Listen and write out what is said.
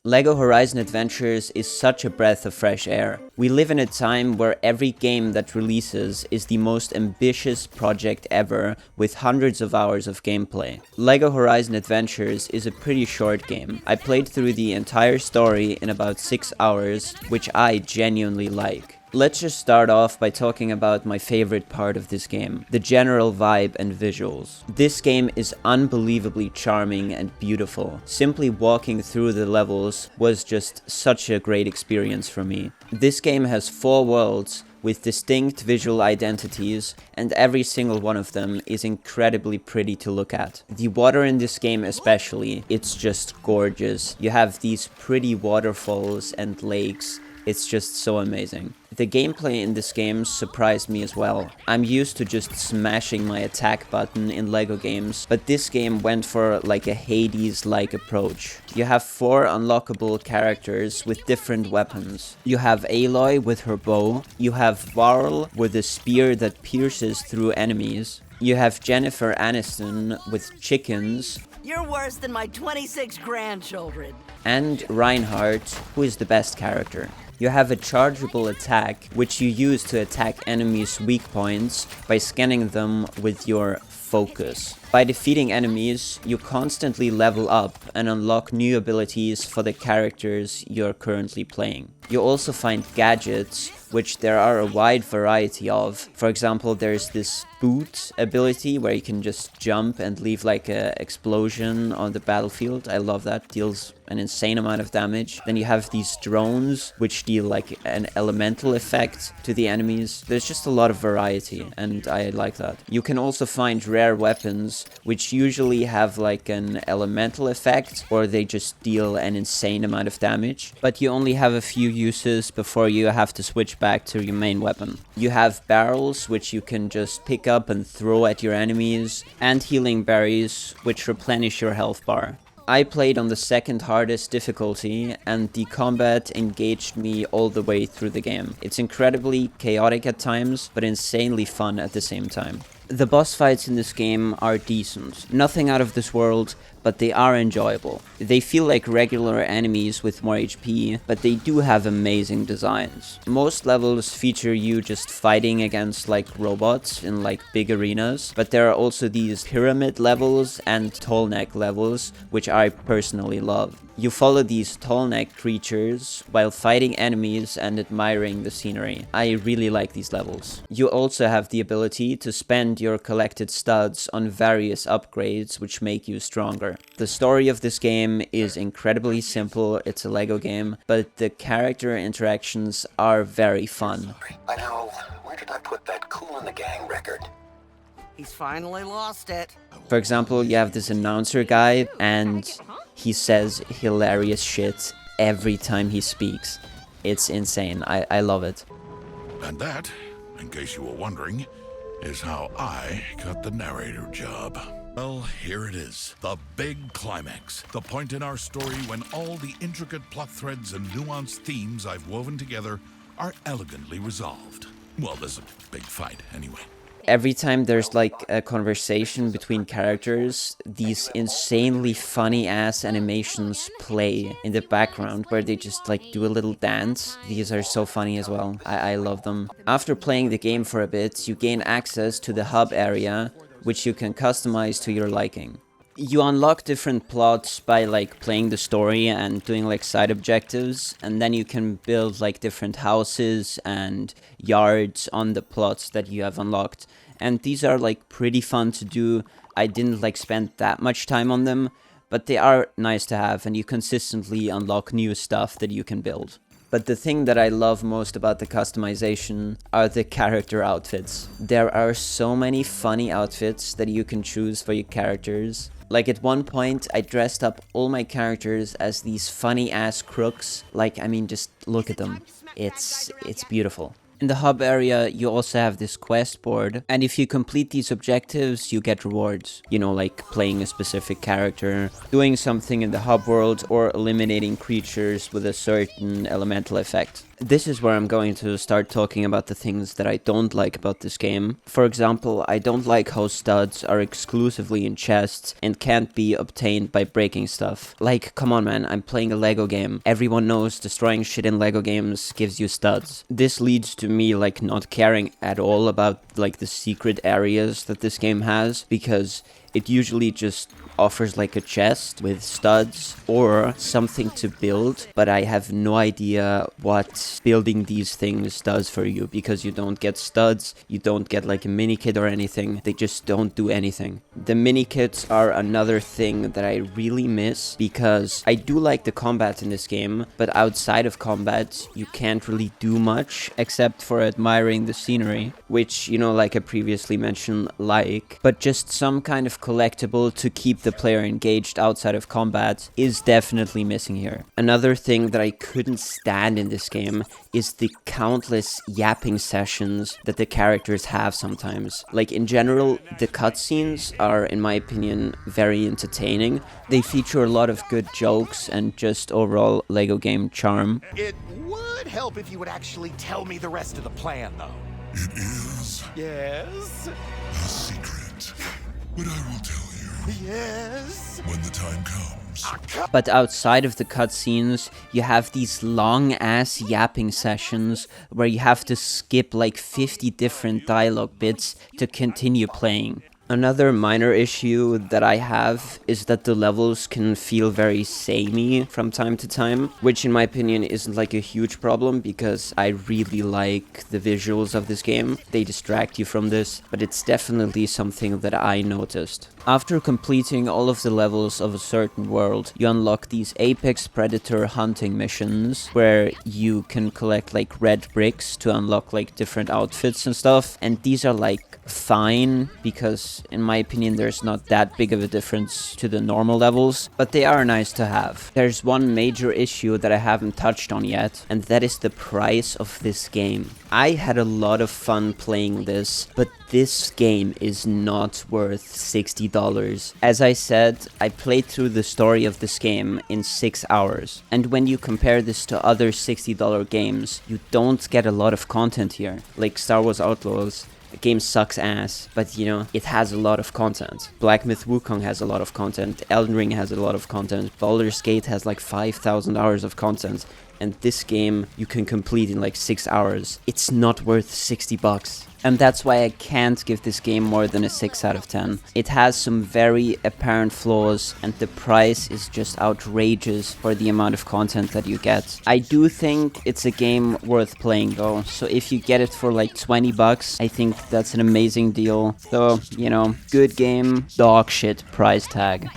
LEGO Horizon Adventures is such a breath of fresh air. We live in a time where every game that releases is the most ambitious project ever, with hundreds of hours of gameplay. LEGO Horizon Adventures is a pretty short game. I played through the entire story in about 6 hours, which I genuinely like. Let's just start off by talking about my favorite part of this game, the general vibe and visuals. This game is unbelievably charming and beautiful. Simply walking through the levels was just such a great experience for me. This game has 4 worlds with distinct visual identities, and every single one of them is incredibly pretty to look at. The water in this game especially, it's just gorgeous. You have these pretty waterfalls and lakes. It's just so amazing. The gameplay in this game surprised me as well. I'm used to just smashing my attack button in LEGO games, but this game went for like a Hades-like approach. You have 4 unlockable characters with different weapons. You have Aloy with her bow, you have Varl with a spear that pierces through enemies, you have Jennifer Aniston with chickens, You're worse than my 26 grandchildren. and Reinhardt, who is the best character. You have a chargeable attack, which you use to attack enemies' weak points by scanning them with your focus. By defeating enemies, you constantly level up and unlock new abilities for the characters you're currently playing. You also find gadgets, which there are a wide variety of. For example, there's this boot ability where you can just jump and leave like a explosion on the battlefield. I love that, deals an insane amount of damage. Then you have these drones, which deal like an elemental effect to the enemies. There's just a lot of variety, and I like that. You can also find rare weapons, which usually have like an elemental effect, or they just deal an insane amount of damage. But you only have a few uses before you have to switch back to your main weapon. You have barrels, which you can just pick up and throw at your enemies, and healing berries, which replenish your health bar. I played on the second hardest difficulty, and the combat engaged me all the way through the game. It's incredibly chaotic at times, but insanely fun at the same time. The boss fights in this game are decent. Nothing out of this world, but they are enjoyable. They feel like regular enemies with more HP, but they do have amazing designs. Most levels feature you just fighting against like robots in like big arenas, but there are also these pyramid levels and tall neck levels, which I personally love. You follow these tall neck creatures while fighting enemies and admiring the scenery. I really like these levels. You also have the ability to spend your collected studs on various upgrades which make you stronger. The story of this game is incredibly simple. It's a LEGO game, but the character interactions are very fun. I know. Where did I put that Cool in the Gang record? He's finally lost it. For example, you have this announcer guy, and he says hilarious shit every time he speaks. It's insane. I love it. And that, in case you were wondering, is how I got the narrator job. Well, here it is. The big climax. The point in our story when all the intricate plot threads and nuanced themes I've woven together are elegantly resolved. Well, there's a big fight, anyway. Every time there's like a conversation between characters, these insanely funny ass animations play in the background where they just like do a little dance. These are so funny as well. I love them. After playing the game for a bit, you gain access to the hub area, which you can customize to your liking. You unlock different plots by like playing the story and doing like side objectives, and then you can build like different houses and yards on the plots that you have unlocked. And these are like pretty fun to do. I didn't like spend that much time on them, but they are nice to have, and you consistently unlock new stuff that you can build. But the thing that I love most about the customization are the character outfits. There are so many funny outfits that you can choose for your characters. Like at one point, I dressed up all my characters as these funny ass crooks. Like, I mean, just look at them. It's beautiful. In the hub area, you also have this quest board, and if you complete these objectives, you get rewards. You know, like playing a specific character, doing something in the hub world, or eliminating creatures with a certain elemental effect. This is where I'm going to start talking about the things that I don't like about this game. For example, I don't like how studs are exclusively in chests and can't be obtained by breaking stuff. Like, come on man, I'm playing a Lego game. Everyone knows destroying shit in Lego games gives you studs. This leads to me like not caring at all about like the secret areas that this game has, because it usually just offers like a chest with studs or something to build, but I have no idea what building these things does for you, because you don't get studs, you don't get like a mini kit or anything. They just don't do anything. The mini kits are another thing that I really miss, because I do like the combat in this game, but outside of combat you can't really do much except for admiring the scenery, which, you know, like I previously mentioned, but just some kind of collectible to keep the player engaged outside of combat is definitely missing here. Another thing that I couldn't stand in this game is the countless yapping sessions that the characters have sometimes. Like, in general, the cutscenes are, in my opinion, very entertaining. They feature a lot of good jokes and just overall Lego game charm. It would help if you would actually tell me the rest of the plan, though. It is Yes? a secret, but I will tell you Yes? when the time comes. But outside of the cutscenes, you have these long-ass yapping sessions where you have to skip like 50 different dialogue bits to continue playing. Another minor issue that I have is that the levels can feel very samey from time to time, which in my opinion isn't like a huge problem, because I really like the visuals of this game. They distract you from this, but it's definitely something that I noticed. After completing all of the levels of a certain world, you unlock these apex predator hunting missions where you can collect like red bricks to unlock like different outfits and stuff, and these are like fine, because in my opinion there's not that big of a difference to the normal levels, but they are nice to have. There's one major issue that I haven't touched on yet, and that is the price of this game. I had a lot of fun playing this, but this game is not worth $60. As I said, I played through the story of this game in 6 hours, and when you compare this to other $60 games, you don't get a lot of content here. Like Star Wars Outlaws, the game sucks ass, but you know, it has a lot of content. Black Myth Wukong has a lot of content, Elden Ring has a lot of content, Baldur's Gate has like 5,000 hours of content, and this game you can complete in like 6 hours. It's not worth $60. And that's why I can't give this game more than a 6 out of 10. It has some very apparent flaws, and the price is just outrageous for the amount of content that you get. I do think it's a game worth playing though, so if you get it for like $20, I think that's an amazing deal. So, you know, good game, dog shit price tag.